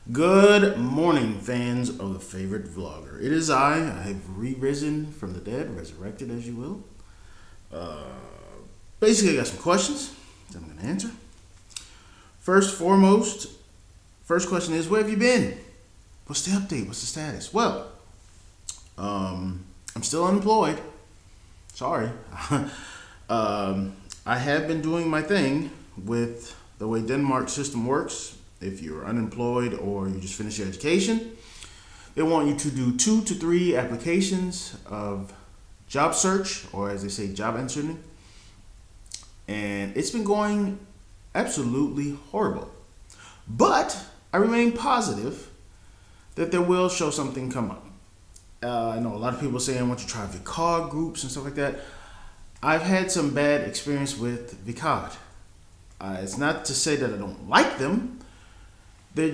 Good morning, fans of the favorite vlogger. It is I. I have re-risen from the dead, resurrected as you will. Uh, Basically, I got some questions that I'm going to answer. First question is, where have you been? What's the update? What's the status? Well, I'm still unemployed. Sorry. I have been doing my thing with the way Denmark system works. If you're unemployed or you just finished your education, they want you to do 2 to 3 applications of job search, or as they say, job interning. And it's been going absolutely horrible. But I remain positive that there will show something come up. I know a lot of people saying, I want you to try Vicard groups and stuff like that. I've had some bad experience with Vicard. It's not to say that I don't like them. They're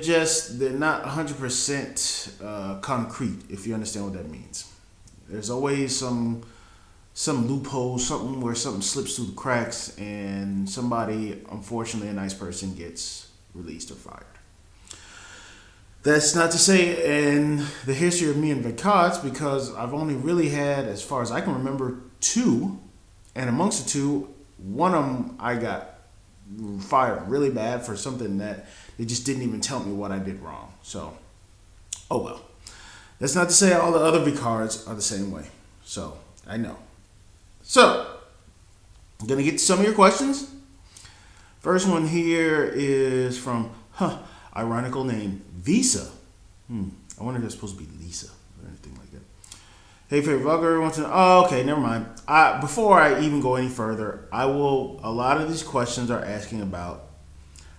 not 100% concrete, if you understand what that means. There's always some loophole, something where something slips through the cracks, and somebody, unfortunately, a nice person, gets released or fired. That's not to say in the history of me and Vicards, because I've only really had, as far as I can remember, 2, and amongst the 2, one of them I got fired really bad for something that they just didn't even tell me what I did wrong. So, oh well. That's not to say all the other Vicards are the same way. So, I know. So, I'm going to get to some of your questions. First one here is from, ironical name, Visa. I wonder if that's supposed to be Lisa or anything like that. Hey, favorite vlogger wants to. Oh, okay, never mind. Before I even go any further, a lot of these questions are asking about,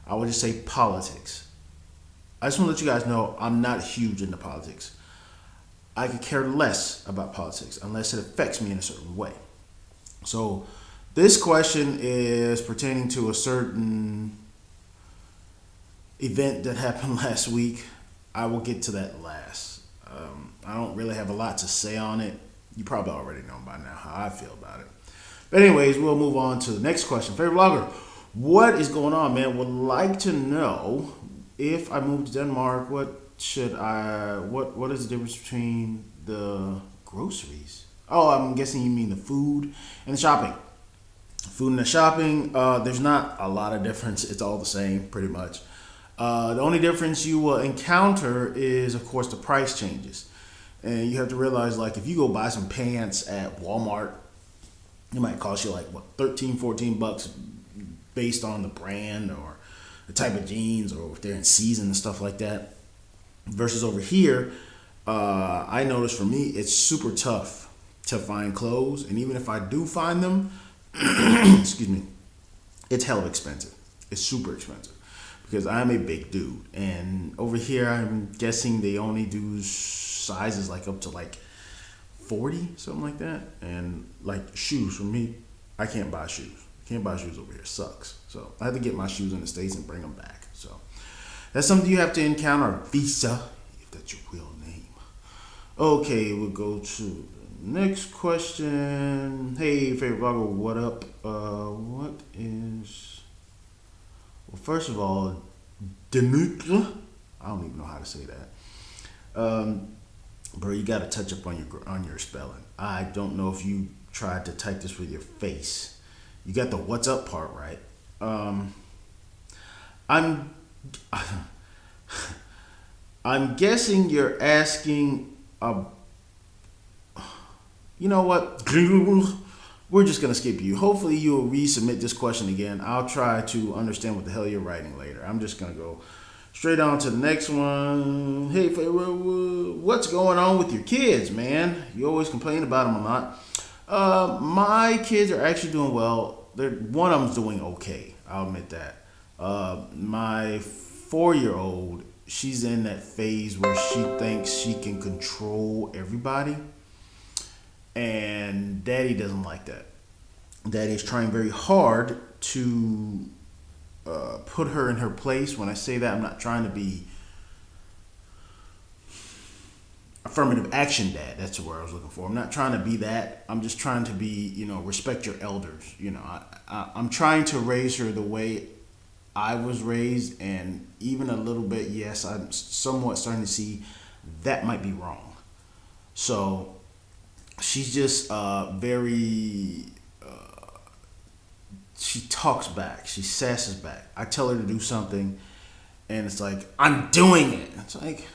I would just say, politics. I just want to let you guys know I'm not huge into politics. I could care less about politics unless it affects me in a certain way. So this question is pertaining to a certain event that happened last week. I will get to that last. I don't really have a lot to say on it. You probably already know by now how I feel about it. But anyways, we'll move on to the next question. Favorite vlogger, what is going on, man? Would like to know, if I move to Denmark, what is the difference between the groceries? Oh, I'm guessing you mean the food and the shopping. Food and the shopping, there's not a lot of difference. It's all the same, pretty much. The only difference you will encounter is, of course, the price changes. And you have to realize, like, if you go buy some pants at Walmart, it might cost you like, what, 13, 14 bucks based on the brand or the type of jeans, or if they're in season and stuff like that. Versus over here, I notice for me, it's super tough to find clothes. And even if I do find them, excuse me, it's hella expensive. It's super expensive. Because I'm a big dude, and over here I'm guessing they only do sizes like up to like 40, something like that. And like shoes, for me, I can't buy shoes. Can't buy shoes over here. Sucks. So I have to get my shoes in the States and bring them back. So that's something you have to encounter. Visa, if that's your real name. Okay, we'll go to the next question. Hey, favorite vlogger, what up? What is... Well, first of all, Dimitri, I don't even know how to say that. Bro, you got to touch up on your spelling. I don't know if you tried to type this with your face. You got the what's up part right. I'm I'm guessing you're asking. You know what? We're just going to skip you. Hopefully you'll resubmit this question again. I'll try to understand what the hell you're writing later. I'm just going to go straight on to the next one. Hey, what's going on with your kids, man? You always complain about them a lot. My kids are actually doing well. One of them's doing okay. I'll admit that. My 4-year-old, she's in that phase where she thinks she can control everybody. And Daddy doesn't like that. Daddy's trying very hard to put her in her place. When I say that, I'm not trying to be affirmative action dad. That's the word I was looking for. I'm not trying to be that. I'm just trying to be, respect your elders. I'm trying to raise her the way I was raised, and even a little bit, yes, I'm somewhat starting to see that might be wrong. So she's just very. She talks back. She sasses back. I tell her to do something, and it's like, I'm doing it. It's like,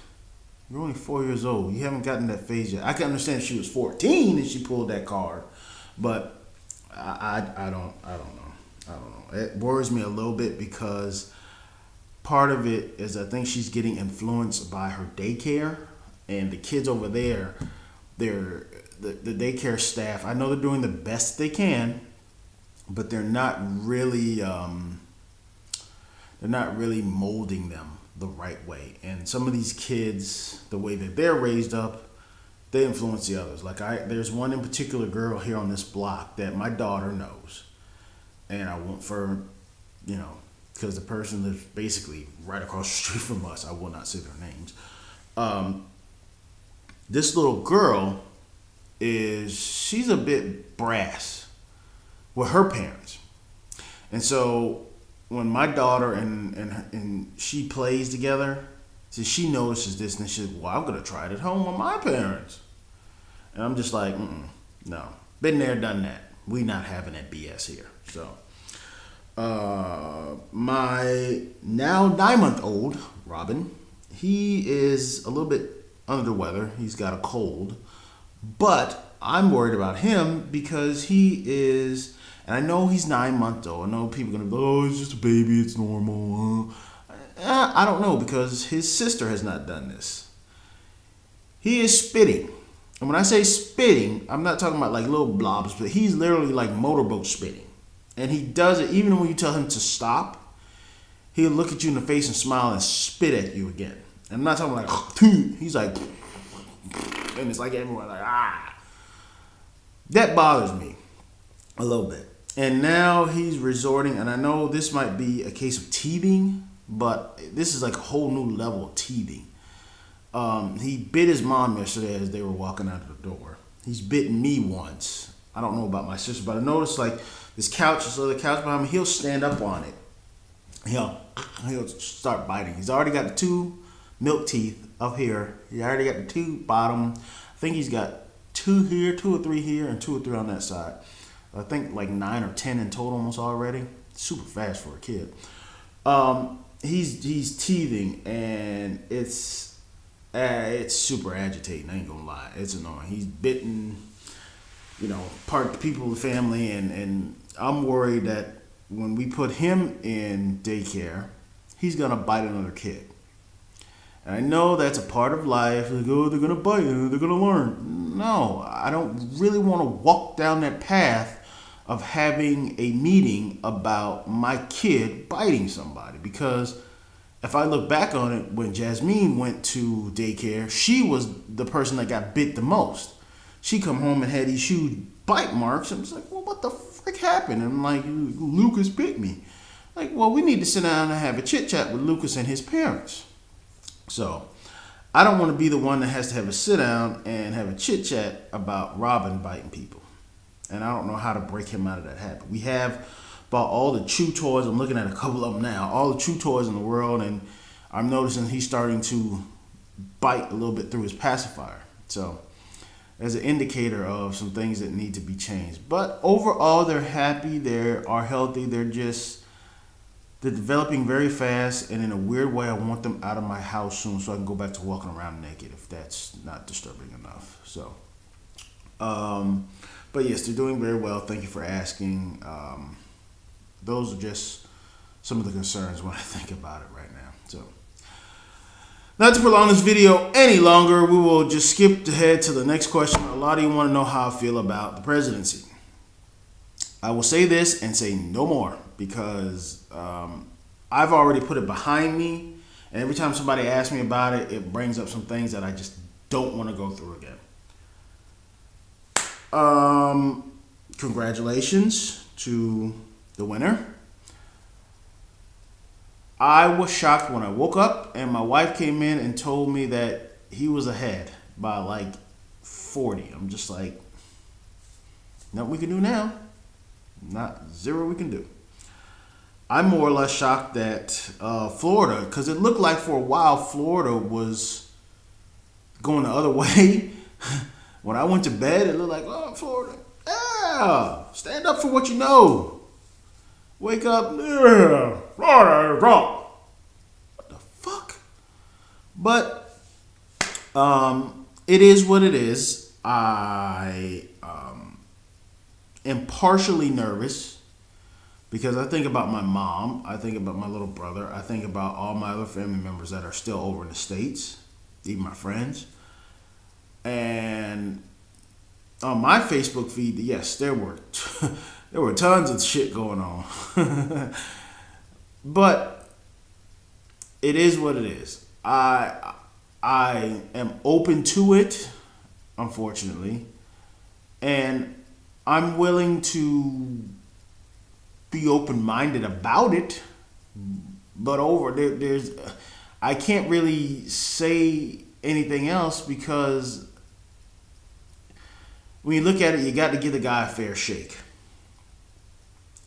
you're only 4 years old. You haven't gotten that phase yet. I can understand if she was 14 and she pulled that card, but I don't know. I don't know. It worries me a little bit because part of it is I think she's getting influenced by her daycare and the kids over there. They're the daycare staff. I know they're doing the best they can, but they're not really molding them the right way. And some of these kids, the way that they're raised up, they influence the others. There's one in particular girl here on this block that my daughter knows, and I won't for, because the person lives basically right across the street from us. I will not say their names. This little girl she's a bit brass with her parents, and so when my daughter and she plays together, so she notices this and she's like, well, I'm gonna try it at home with my parents, and I'm just like, no, been there, done that. We not having that BS here. So, my now 9-month-old Robin, he is a little bit under the weather. He's got a cold, but I'm worried about him because he is. And I know he's 9 months old. I know people are going to be, oh, he's just a baby. It's normal. I don't know because his sister has not done this. He is spitting. And when I say spitting, I'm not talking about like little blobs, but he's literally like motorboat spitting. And he does it even when you tell him to stop. He'll look at you in the face and smile and spit at you again. And I'm not talking like, he's like, and it's like everyone like, ah. That bothers me a little bit. And now he's resorting, and I know this might be a case of teething, but this is like a whole new level of teething. He bit his mom yesterday as they were walking out the door. He's bitten me once. I don't know about my sister, but I noticed like this other couch behind me, he'll stand up on it. He'll start biting. He's already got the 2 milk teeth up here. He already got the 2 bottom. I think he's got 2 here, 2 or 3 here, and 2 or 3 on that side. I think like 9 or 10 in total almost already. Super fast for a kid. He's teething, and it's super agitating. I ain't gonna lie, it's annoying. He's bitten, part of the people of the family, and I'm worried that when we put him in daycare, he's gonna bite another kid. And I know that's a part of life. Like, oh, they're gonna bite, they're gonna learn. No, I don't really want to walk down that path of having a meeting about my kid biting somebody, because if I look back on it, when Jasmine went to daycare, she was the person that got bit the most. She come home and had these huge bite marks. I'm just like, well, what the frick happened? And I'm like, Lucas bit me. Like, well, we need to sit down and have a chit chat with Lucas and his parents. So I don't want to be the one that has to have a sit down and have a chit chat about Robin biting people. And I don't know how to break him out of that habit. We have bought all the chew toys. I'm looking at a couple of them now. All the chew toys in the world. And I'm noticing he's starting to bite a little bit through his pacifier. So as an indicator of some things that need to be changed. But overall, they're happy. They are healthy. They're developing very fast. And in a weird way, I want them out of my house soon so I can go back to walking around naked if that's not disturbing enough. So, but yes, they're doing very well. Thank you for asking. Those are just some of the concerns when I think about it right now. So, not to prolong this video any longer, we will just skip ahead to the next question. A lot of you want to know how I feel about the presidency. I will say this and say no more because I've already put it behind me. And every time somebody asks me about it, it brings up some things that I just don't want to go through again. Congratulations to the winner. I was shocked when I woke up and my wife came in and told me that he was ahead by like 40. I'm just like, nothing we can do now. Not zero we can do. I'm more or less shocked that Florida, because it looked like for a while Florida was going the other way. When I went to bed, it looked like, oh, Florida, yeah, stand up for what you know. Wake up, yeah, Florida is wrong. What the fuck? But it is what it is. I am partially nervous because I think about my mom, I think about my little brother, I think about all my other family members that are still over in the States, even my friends. And on my Facebook feed, yes, there were there were tons of shit going on. But it is what it is. I am open to it, unfortunately, and I'm willing to be open-minded about it. But there's I can't really say anything else because when you look at it, you got to give the guy a fair shake,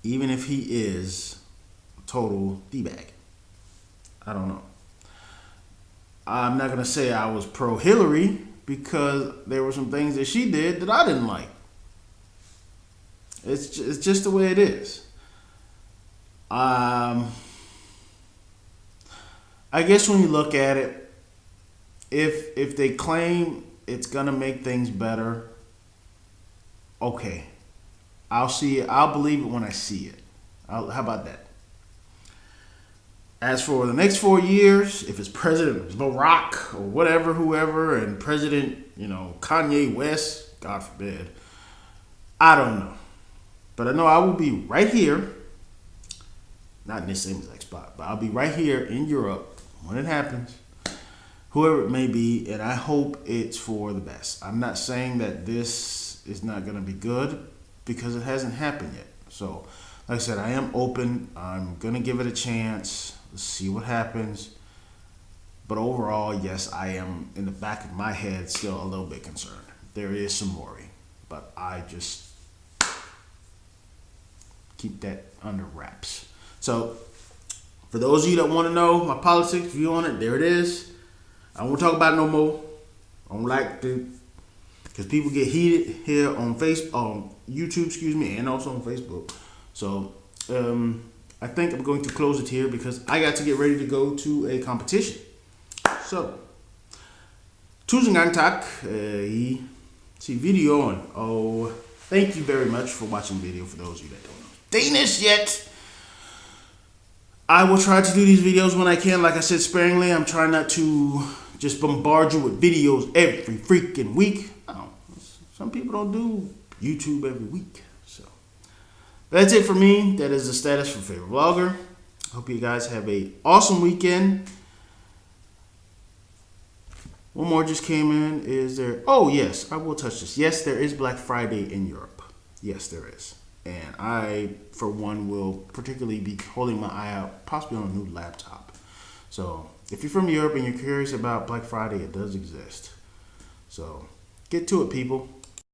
even if he is a total D-bag. I don't know. I'm not gonna say I was pro Hillary because there were some things that she did that I didn't like. It's just the way it is. I guess when you look at it, if they claim it's gonna make things better, okay, I'll see it. I'll believe it when I see it. How about that? As for the next 4 years, if it's President Barack or whatever, whoever, and President, Kanye West, God forbid, I don't know. But I know I will be right here, not in this same exact spot, but I'll be right here in Europe when it happens, whoever it may be, and I hope it's for the best. I'm not saying that this is not going to be good because it hasn't happened yet. So, like I said, I am open. I'm going to give it a chance. Let's see what happens. But overall, yes, I am in the back of my head still a little bit concerned. There is some worry, but I just keep that under wraps. So, for those of you that want to know my politics view on it, there it is. I won't talk about it no more. I don't like to, because people get heated here on YouTube, and also on Facebook. So, I think I'm going to close it here because I got to get ready to go to a competition. So, tusen gang tak i videoen, og thank you very much for watching the video for those of you that don't know Danish yet. I will try to do these videos when I can, like I said, sparingly. I'm trying not to just bombard you with videos every freaking week. Some people don't do YouTube every week. So that's it for me. That is the status for Favorite Vlogger. Hope you guys have a awesome weekend. One more just came in. Is there? Oh, yes, I will touch this. Yes, there is Black Friday in Europe. Yes, there is. And I, for one, will particularly be holding my eye out, possibly on a new laptop. So if you're from Europe and you're curious about Black Friday, it does exist. So get to it, people.